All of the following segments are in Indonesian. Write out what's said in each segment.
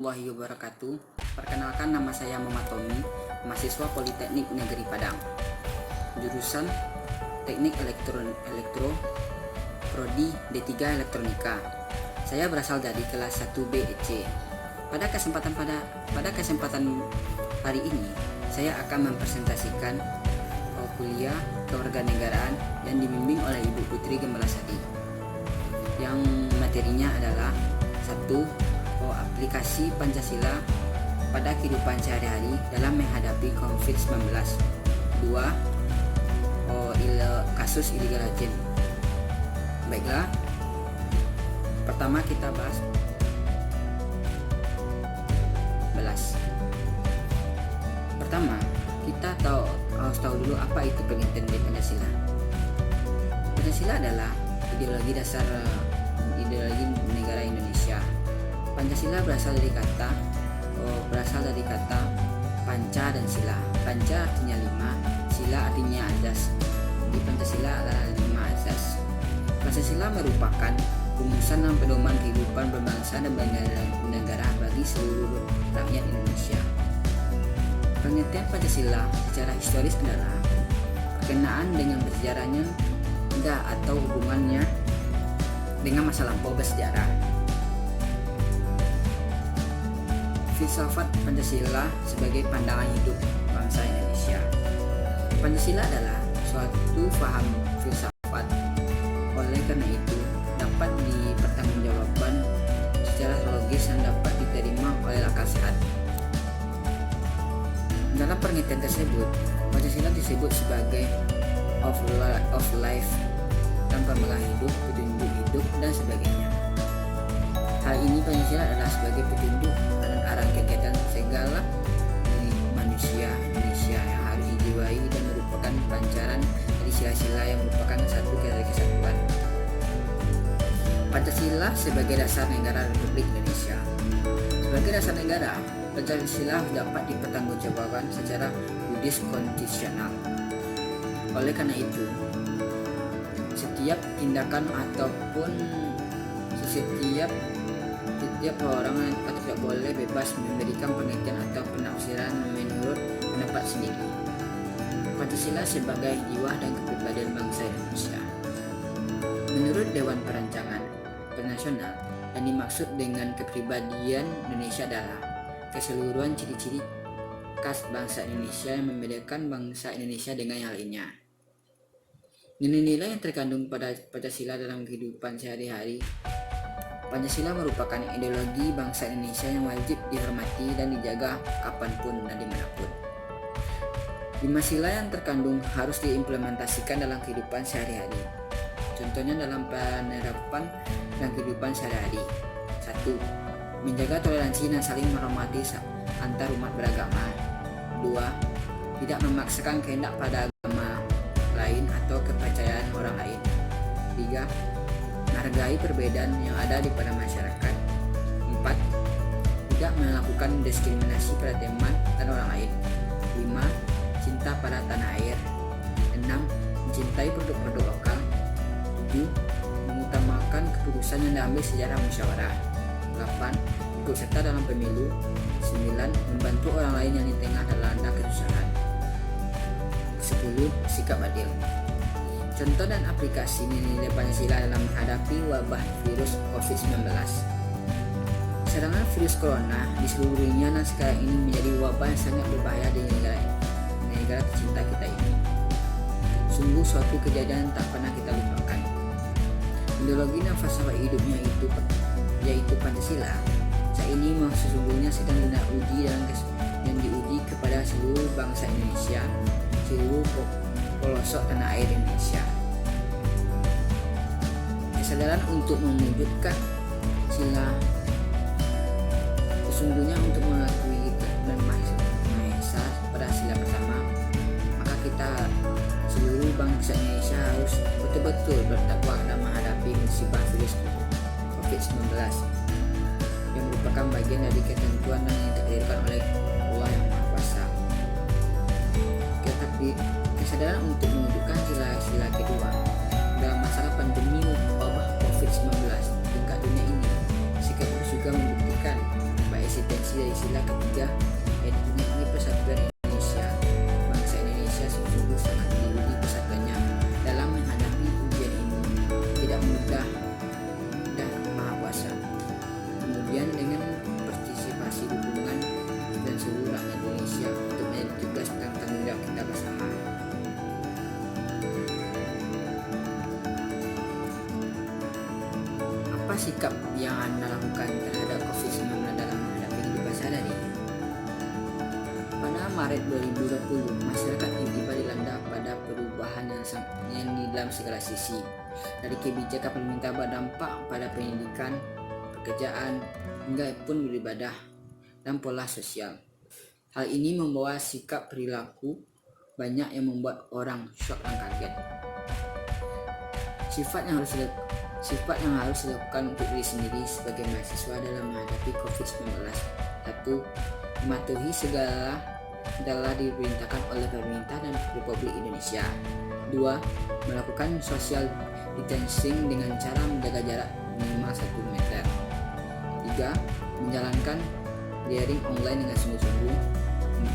warahmatullahi wabarakatuh. Perkenalkan, nama saya Muhammad Tommy, mahasiswa Politeknik Negeri Padang, jurusan Teknik Elektro, Prodi D3 Elektronika. Saya berasal dari kelas 1B EC. Pada kesempatan hari ini, saya akan mempresentasikan kuliah kewarganegaraan yang dibimbing oleh Ibu Putri Gembalasari. Yang materinya adalah 1. Aplikasi Pancasila pada kehidupan sehari-hari dalam menghadapi COVID-19. 2. Kasus illegal agent. Baiklah, pertama kita bahas Pertama, kita harus tahu dulu apa itu pengertian dari Pancasila. Pancasila adalah ideologi dasar ideologi negara Indonesia. Pancasila berasal dari kata panca dan sila. Panca artinya 5, sila artinya azas. Di Pancasila adalah 5 azas. Pancasila merupakan rumusan dan pedoman kehidupan berbangsa dan bernegara bagi seluruh rakyat Indonesia. Pengertian Pancasila secara historis adalah berkenaan dengan bersejarahnya atau hubungannya dengan masa lampau bersejarah. Filsafat Pancasila sebagai pandangan hidup bangsa Indonesia. Pancasila adalah suatu paham filsafat, oleh karena itu dapat dipertanggungjawabkan secara logis dan dapat diterima oleh akal sehat. Dalam pengertian tersebut, Pancasila disebut sebagai of life, tanpa mengalah hidup, petunjuk hidup, dan sebagainya. Hal ini Pancasila adalah sebagai petunjuk dan arah kegiatan segala manusia Indonesia yang harus dijiwai dan merupakan pancaran dari sila-sila yang merupakan satu kesatuan. Pancasila sebagai dasar negara Republik Indonesia. Sebagai dasar negara, Pancasila dapat dipertanggungjawabkan secara yuridis konstitusional. Oleh karena itu, setiap tindakan ataupun setiap orang tidak boleh bebas memberikan pengertian atau penafsiran menurut pendapat sendiri. Pancasila sebagai jiwa dan kepribadian bangsa Indonesia. Menurut Dewan Perancangan Nasional, yang dimaksud dengan kepribadian Indonesia adalah keseluruhan ciri-ciri khas bangsa Indonesia yang membedakan bangsa Indonesia dengan yang lainnya. Nilai-nilai yang terkandung pada Pancasila dalam kehidupan sehari-hari. Pancasila merupakan ideologi bangsa Indonesia yang wajib dihormati dan dijaga kapanpun dan dimanapun. 5 sila yang terkandung harus diimplementasikan dalam kehidupan sehari-hari. Contohnya dalam penerapan dan kehidupan sehari-hari. 1. Menjaga toleransi dan saling menghormati antar umat beragama. 2. Tidak memaksakan kehendak pada agama lain atau kepercayaan orang lain. 3. Menghargai perbedaan yang ada di pada masyarakat. 4. Tidak melakukan diskriminasi pada teman dan orang lain. 5. Cinta pada tanah air. 6. Mencintai produk-produk lokal. 7. Mengutamakan keputusan yang diambil secara musyawarah. 8. Ikut serta dalam pemilu. 9. Membantu orang lain yang di tengah dilanda kesusahan. 10. Sikap adil. Contoh dan aplikasi nilai Pancasila dalam menghadapi wabah virus COVID-19. Serangan virus corona di seluruh dunia dan sekarang ini menjadi wabah yang sangat berbahaya di negara tercinta kita ini. Sungguh suatu kejadian tak pernah kita lupakan. Ideologi dan falsafah hidupnya yaitu Pancasila saat ini sesungguhnya sedang diuji dan diuji kepada seluruh bangsa Indonesia, seluruh pelosok tanah air Indonesia. Kesadaran untuk mewujudkan sila sesungguhnya untuk mengakui dan mahesa pada sila pertama, maka kita seluruh bangsa Indonesia harus betul-betul bertakwa dalam menghadapi musibah virus COVID-19 yang merupakan bagian dari ketentuan yang ditakdirkan oleh Allah yang Maha Kuasa. Kesadaran untuk mewujudkan sila-sila kedua dalam masalah pandemi wabah COVID-19 tingkat dunia ini sekaligus juga membuktikan bahwa eksistensi Apa sikap yang Anda lakukan terhadap COVID-19 dalam menghadapi kehidupan sehari-hari? Pada Maret 2020, masyarakat tiba-tiba dilanda pada perubahan yang dalam segala sisi. Dari kebijakan pemerintah berdampak pada pendidikan, pekerjaan, hingga pun beribadah dan pola sosial. Hal ini membawa sikap perilaku banyak yang membuat orang syok dan kaget. Sifat yang harus dilakukan untuk diri sendiri sebagai mahasiswa dalam menghadapi COVID-19. 1. Mematuhi segala telah diperintahkan oleh pemerintah dan Republik Indonesia. 2. Melakukan social distancing dengan cara menjaga jarak minimal 1 meter. 3. Menjalankan daring online dengan sungguh-sungguh.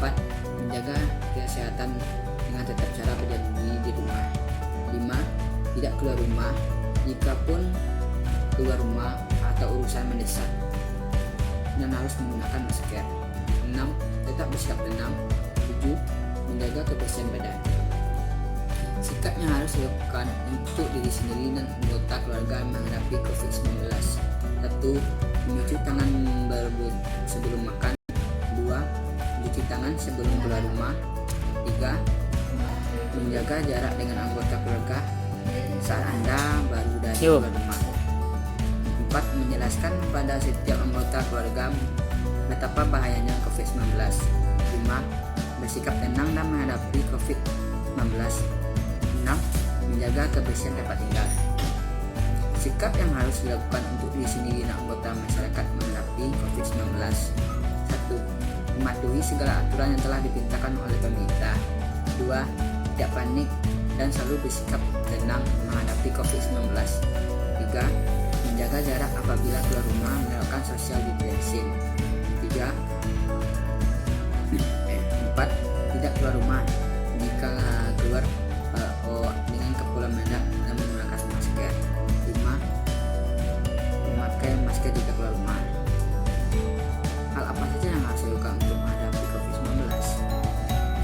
4. Menjaga kesehatan dengan tetap cara berdiam di rumah. 5. Tidak keluar rumah jika pun keluar rumah atau urusan mendesak dan harus menggunakan masker. 6. Tetap bersikap tenang. 7. Menjaga kebersihan badan. Sikap yang harus dilakukan untuk diri sendiri dan anggota keluarga menghadapi COVID-19. 1. Mencuci tangan sebelum makan. 2. Mencuci tangan sebelum keluar rumah. 3. Menjaga jarak dengan anggota keluarga saat Anda baru dari keluar rumah. 4. Menjelaskan pada setiap anggota keluarga betapa bahayanya COVID-19. 5. Bersikap tenang dan menghadapi COVID-19. 6. Menjaga kebersihan tempat tinggal. Sikap yang harus dilakukan untuk diri sendiri dan anggota masyarakat menghadapi COVID-19. 1. Mematuhi segala aturan yang telah diperintahkan oleh pemerintah. 2. Tidak panik dan selalu bersikap tenang menghadapi COVID-19. 3. Menjaga jarak apabila keluar rumah, melakukan social distancing. 4. Tidak keluar rumah jika keluar dengan keperluan mendadak dan menggunakan masker. 5. Memakai masker jika keluar rumah. Hal apa saja yang harus dilakukan untuk menghadapi COVID-19?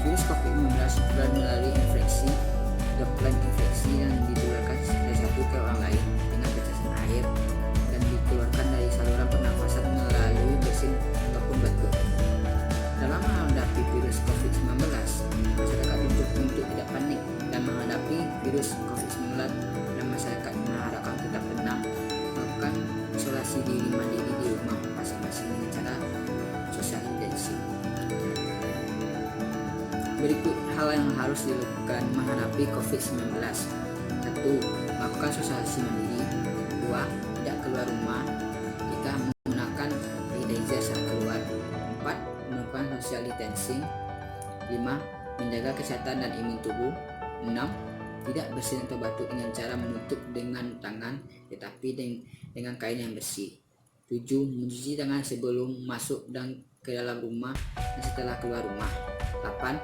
Virus COVID-19 tertular melalui infeksi, droplet infeksi yang ditularkan dari satu ke orang lain dengan tetesan air dan dikeluarkan dari saluran pernafasan melalui bersin ataupun batuk. Dalam menghadapi virus COVID-19, masyarakat dituntut untuk tidak panik dan menghadapi virus COVID-19 dan masyarakat mengharapkan tetap tenang, melakukan isolasi diri mandiri di rumah masing-masing dengan cara social distancing. Berikut hal yang harus dilakukan menghadapi COVID-19. 1. Melakukan sosialisasi mandiri. 2. Tidak keluar rumah jika menggunakan sanitizer saat keluar. 4. Melakukan social distancing. 5. Menjaga kesehatan dan imun tubuh. 6. Tidak bersin atau batuk dengan cara menutup dengan tangan tetapi dengan kain yang bersih. 7. Mencuci tangan sebelum masuk dan ke dalam rumah dan setelah keluar rumah. 8.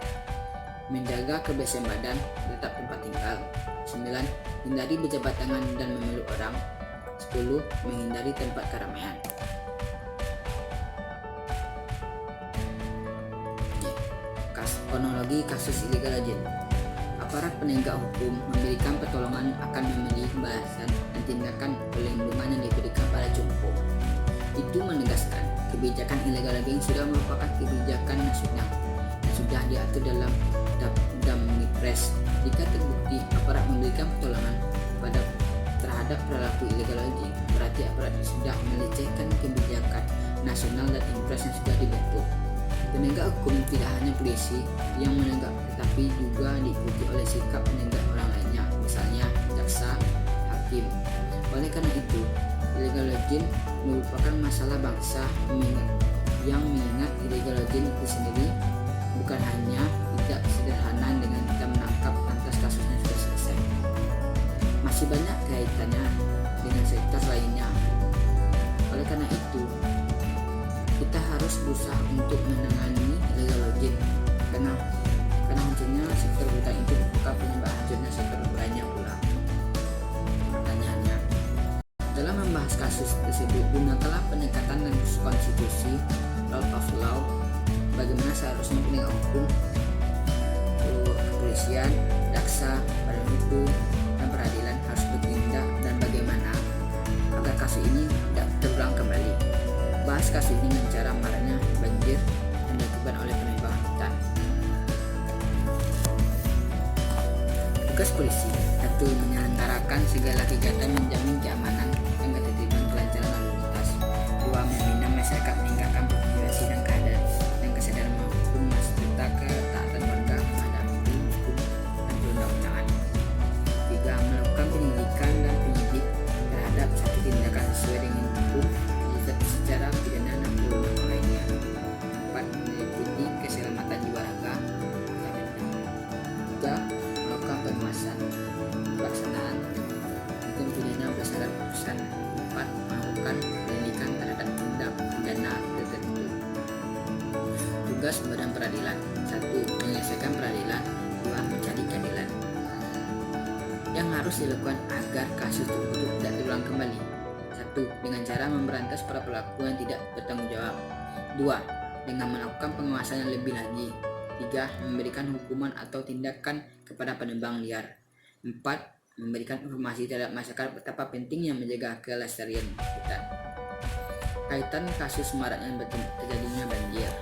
Menjaga kebersihan badan tetap tempat tinggal. 9. Hindari berjabat tangan dan memeluk orang. 10. Menghindari tempat keramaian. Kronologi kasus illegal agent. Aparat penegak hukum memberikan pertolongan akan memilih pembahasan dan tindakan perlindungan yang diberikan pada Jompo. Itu menegaskan kebijakan illegal agent sudah merupakan kebijakan nasional yang sudah diatur dalam Damnipres. Jika terbukti aparat memberikan pertolongan terhadap perilaku illegal agent, berarti aparat sudah melecehkan kebijakan nasional dan impres yang sudah dibentuk. Penegak hukum tidak hanya polisi yang menegak, tetapi juga diikuti oleh sikap penegak orang lainnya, misalnya jaksa, hakim. Oleh karena itu, illegal agent merupakan masalah bangsa yang mengingat illegal agent itu sendiri bukan hanya tidak sederhana dengan kita menangkap lantas kasusnya sudah selesai. Masih banyak kaitannya dengan sektor lainnya. Oleh karena itu, kita harus berusaha untuk menangani illegal agent karena hancurnya sektor hutan itu bukan penyebab hancurnya sektor lainnya pula. Pertanyaannya, dalam membahas kasus tersebut, gunakanlah pendekatan dan konstitusi rule of law. Bagaimana seharusnya penegak hukum, kepolisian, jaksa, badan hukum, dan peradilan harus bertindak dan bagaimana agar kasus kasus ini tidak terulang kembali. Bahas kasus ini dengan cara maraknya banjir yang diakibatkan oleh penebangan hutan. Tugas polisi: 1. Menyelenggarakan segala kegiatan menjamin keamanan dan ketertiban kelancaran lalu lintas. 2. Membina masyarakat meningkatkan partisipasi dan kesadaran hukum serta ketaatan warga terhadap hukum dan perundang-undangan. 3. Melakukan penyelidikan dan penyidik terhadap satu tindakan sesuai dengan hukum secara pidana dan perundang lainnya. 4. Meliputi keselamatan jiwa raga. 3. Melakukan pengawasan pelaksanaan hukum pidana bersyarat putusan. 4. Melakukan penyelidikan terhadap tindak pidana tertentu. Tugas badan peradilan: 1. Menyelesaikan peradilan. 2. Mencari keadilan. Yang harus dilakukan agar kasus tersebut tidak terulang kembali: 1. Dengan cara memberantas para pelaku yang tidak bertanggung jawab. 2. Dengan melakukan pengawasan yang lebih lagi. 3. Memberikan hukuman atau tindakan kepada penebang liar. 4. Memberikan informasi terhadap masyarakat betapa pentingnya menjaga kelestarian hutan. Kaitan kasus maraknya terjadinya banjir.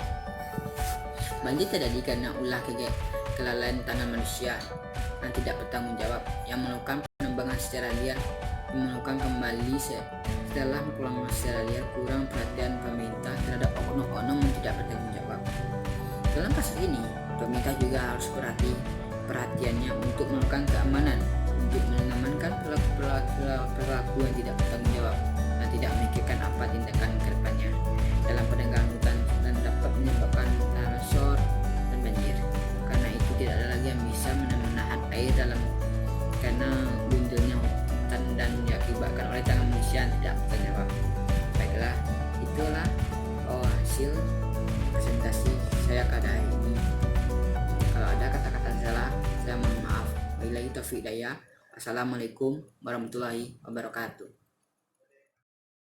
Banjir terjadi karena ulah kelalaian tangan manusia yang tidak bertanggung jawab, yang melakukan penebangan secara liar, melakukan kembali setelah pulang secara liar, kurang perhatian pemerintah terhadap oknum-oknum yang tidak bertanggung jawab. Dalam kasus ini, pemerintah juga harus perhatiannya untuk melakukan keamanan, untuk mengamankan pelaku yang tidak bertanggung jawab dan tidak memikirkan apa tindakan ke depannya dalam penegakan hutan dan dapat menyebabkan longsor dan banjir. Karena itu tidak ada lagi yang bisa menahan air dalam karena bundelnya hutan dan diakibatkan oleh tangan manusia yang tidak bertanggung jawab. Baiklah, itulah hasil presentasi saya pada hari ini. Kalau ada kata-kata salah, saya mohon maaf. Wabillahi taufiq hidayah. Assalamualaikum warahmatullahi wabarakatuh.